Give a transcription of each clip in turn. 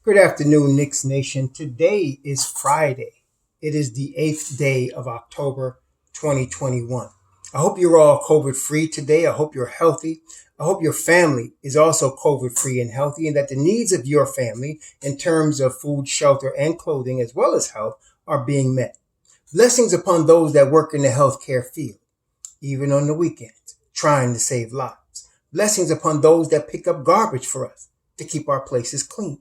Good afternoon, Knicks Nation. Today is Friday. It is the 8th day of October 2021. I hope you're all COVID-free today. I hope you're healthy. I hope your family is also COVID-free and healthy, and that the needs of your family in terms of food, shelter, and clothing, as well as health, are being met. Blessings upon those that work in the healthcare field, even on the weekends, trying to save lives. Blessings upon those that pick up garbage for us to keep our places clean,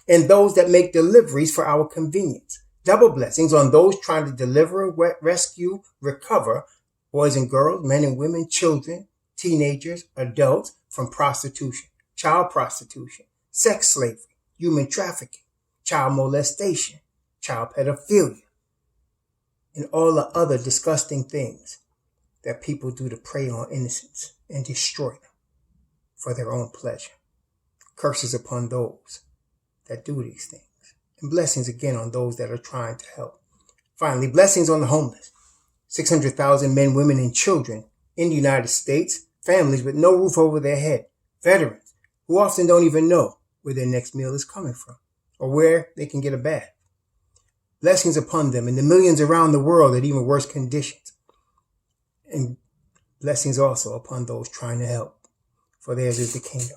and those that make deliveries for our convenience. Double blessings on those trying to deliver, rescue, recover boys and girls, men and women, children, teenagers, adults from prostitution, child prostitution, sex slavery, human trafficking, child molestation, child pedophilia, and all the other disgusting things that people do to prey on innocents and destroy them for their own pleasure. Curses upon those that do these things, and blessings again on those that are trying to help. Finally, blessings on the homeless. 600,000 men, women, and children in the United States, families with no roof over their head, veterans who often don't even know where their next meal is coming from or where they can get a bath. Blessings upon them and the millions around the world at even worse conditions. And blessings also upon those trying to help, for theirs is the kingdom.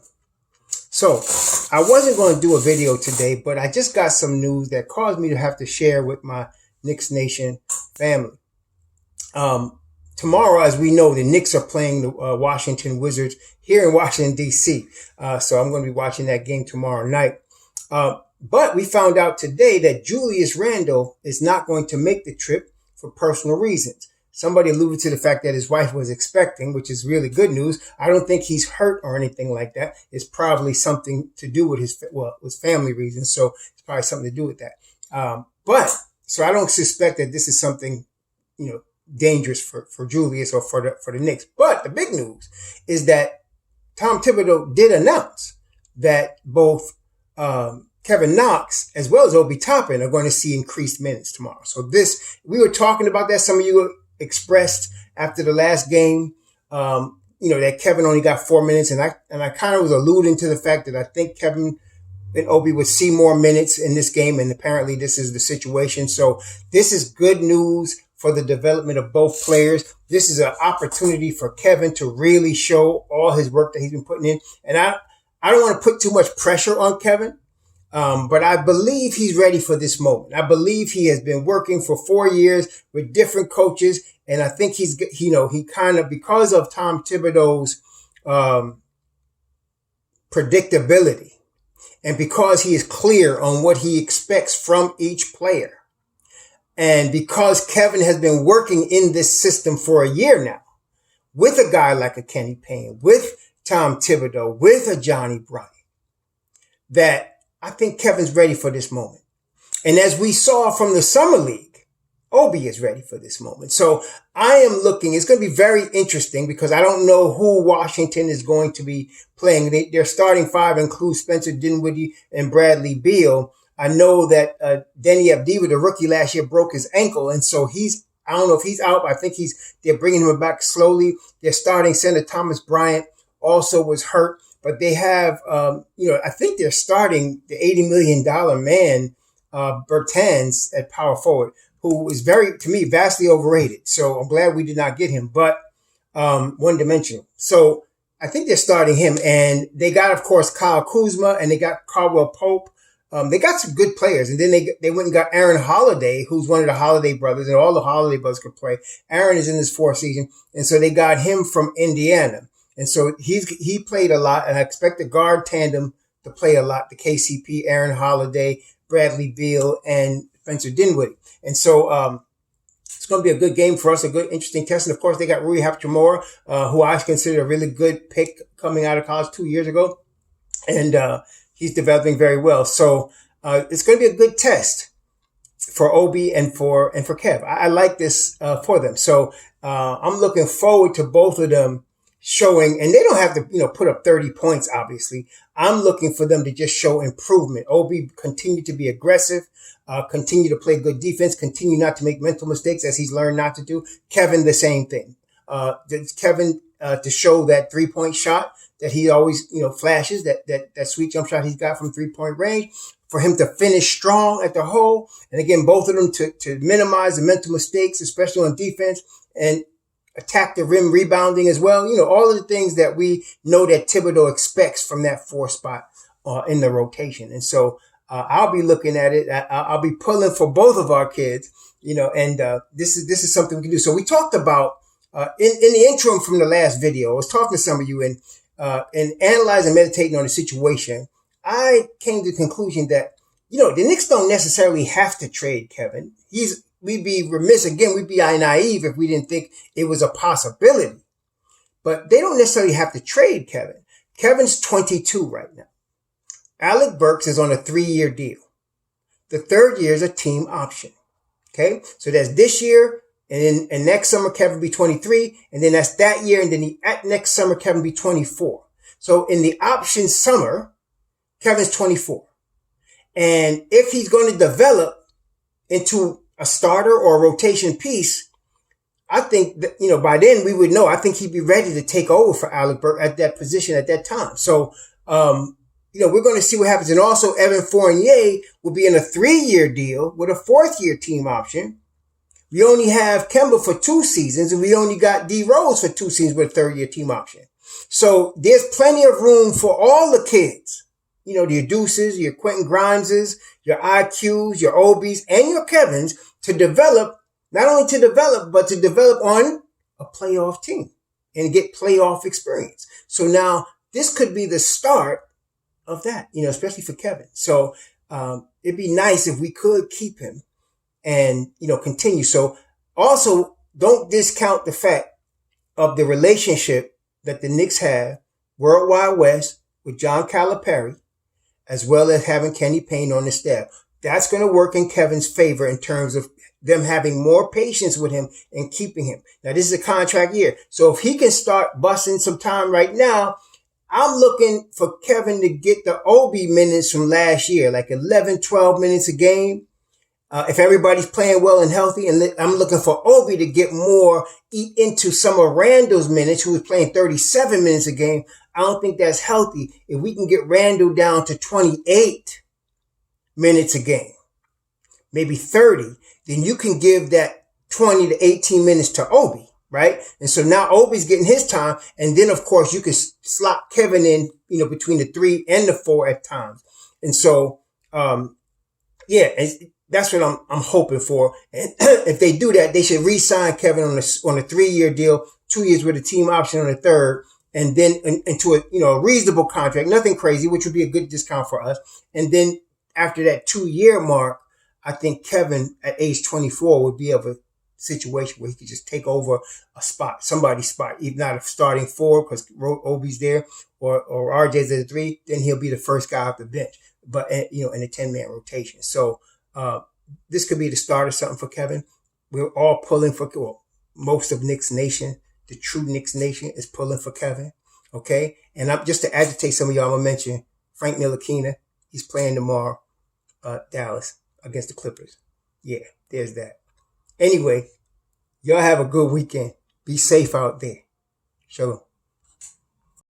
So I wasn't going to do a video today, but I just got some news that caused me to have to share with my Knicks Nation family. Tomorrow, as we know, the Knicks are playing the Washington Wizards here in Washington, D.C. So I'm going to be watching that game tomorrow night. But we found out today that Julius Randle is not going to make the trip for personal reasons. Somebody alluded to the fact that his wife was expecting, which is really good news. I don't think he's hurt or anything like that. It's probably something to do with his family reasons. So it's probably something to do with that. So I don't suspect that this is something, dangerous for Julius or for the Knicks. But the big news is that Tom Thibodeau did announce that both Kevin Knox as well as Obi Toppin are going to see increased minutes tomorrow. So we were talking about that. Some of you expressed after the last game, that Kevin only got 4 minutes, and I kind of was alluding to the fact that I think Kevin and Obi would see more minutes in this game, and apparently this is the situation. So this is good news for the development of both players. This is an opportunity for Kevin to really show all his work that he's been putting in. And I don't want to put too much pressure on Kevin, but I believe he's ready for this moment. I believe he has been working for 4 years with different coaches, and I think he kind of, because of Tom Thibodeau's predictability, and because he is clear on what he expects from each player, and because Kevin has been working in this system for a year now, with a guy like a Kenny Payne, with Tom Thibodeau, with a Johnny Bryant, that I think Kevin's ready for this moment. And as we saw from the Summer League, Obi is ready for this moment. So I am looking, it's going to be very interesting because I don't know who Washington is going to be playing. Their starting five includes Spencer Dinwiddie and Bradley Beal. I know that Denny Avdija, the rookie last year, broke his ankle. And so I don't know if he's out, but I think they're bringing him back slowly. Their starting center, Thomas Bryant, also was hurt. But they have, I think they're starting the $80 million man, Bertans, at power forward, who is to me, vastly overrated. So I'm glad we did not get him, but one-dimensional. So I think they're starting him. And they got, of course, Kyle Kuzma, and they got Caldwell Pope. They got some good players. And then they went and got Aaron Holiday, who's one of the Holiday brothers, and all the Holiday brothers can play. Aaron is in his fourth season. And so they got him from Indiana. And so he played a lot, and I expect the guard tandem to play a lot, the KCP, Aaron Holiday, Bradley Beal, and Spencer Dinwiddie. And so it's going to be a good game for us, a good, interesting test. And, of course, they got Rui Hachimura, who I consider a really good pick coming out of college 2 years ago. And he's developing very well. So it's going to be a good test for Obi and for Kev. I like this for them. So I'm looking forward to both of them showing, and they don't have to, put up 30 points, obviously. I'm looking for them to just show improvement. Obi continue to be aggressive, continue to play good defense, continue not to make mental mistakes as he's learned not to do. Kevin, the same thing. Kevin to show that 3-point shot that he always, flashes, that sweet jump shot he's got from 3-point range, for him to finish strong at the hole. And again, both of them to minimize the mental mistakes, especially on defense, and attack the rim rebounding as well. All of the things that we know that Thibodeau expects from that 4 spot in the rotation. And so I'll be looking at it. I'll be pulling for both of our kids, and this is something we can do. So we talked about in the interim from the last video, I was talking to some of you and analyzing, meditating on the situation. I came to the conclusion that, the Knicks don't necessarily have to trade Kevin. We'd be remiss, again, we'd be naive if we didn't think it was a possibility. But they don't necessarily have to trade Kevin. Kevin's 22 right now. Alec Burks is on a 3-year deal. The 3rd year is a team option. Okay? So that's this year, and next summer Kevin will be 23, and then that's that year, and then next summer Kevin will be 24. So in the option summer, Kevin's 24. And if he's going to develop into a starter or a rotation piece, I think that, by then we would know. I think he'd be ready to take over for Alec Burks at that position at that time. So, we're going to see what happens. And also Evan Fournier will be in a 3-year deal with a 4th-year team option. We only have Kemba for 2 seasons, and we only got D Rose for 2 seasons with a 3rd-year team option. So there's plenty of room for all the kids. Your Deuces, your Quentin Grimeses, your IQs, your Obies, and your Kevins to develop, not only to develop, but to develop on a playoff team and get playoff experience. So now this could be the start of that, especially for Kevin. So it'd be nice if we could keep him and, continue. So also don't discount the fact of the relationship that the Knicks have Worldwide West with John Calipari, as well as having Kenny Payne on the staff. That's going to work in Kevin's favor in terms of them having more patience with him and keeping him. Now, this is a contract year. So if he can start busting some time right now, I'm looking for Kevin to get the Obi minutes from last year, like 11, 12 minutes a game. If everybody's playing well and healthy, and I'm looking for Obi to get more, eat into some of Randall's minutes, who was playing 37 minutes a game. I don't think that's healthy. If we can get Randall down to 28 minutes a game, maybe 30, then you can give that 20 to 18 minutes to Obi, right? And so now Obi's getting his time. And then, of course, you can slot Kevin in, between the 3 and the 4 at times. And so, that's what I'm hoping for. And if they do that, they should re-sign Kevin on a 3-year deal, 2 years with a team option on the 3rd, and then into a reasonable contract, nothing crazy, which would be a good discount for us. And then after that 2-year mark, I think Kevin at age 24 would be of a situation where he could just take over a spot, somebody's spot, if not a starting 4 because Obi's there or RJ's at the 3, then he'll be the first guy off the bench. But in a 10-man rotation. So this could be the start of something for Kevin. We're all pulling for, most of Knicks Nation, the true Knicks Nation is pulling for Kevin. Okay. And just to agitate some of y'all, I'm going to mention Frank Ntilikina. He's playing tomorrow, Dallas against the Clippers. Yeah, there's that. Anyway, y'all have a good weekend. Be safe out there. Shalom.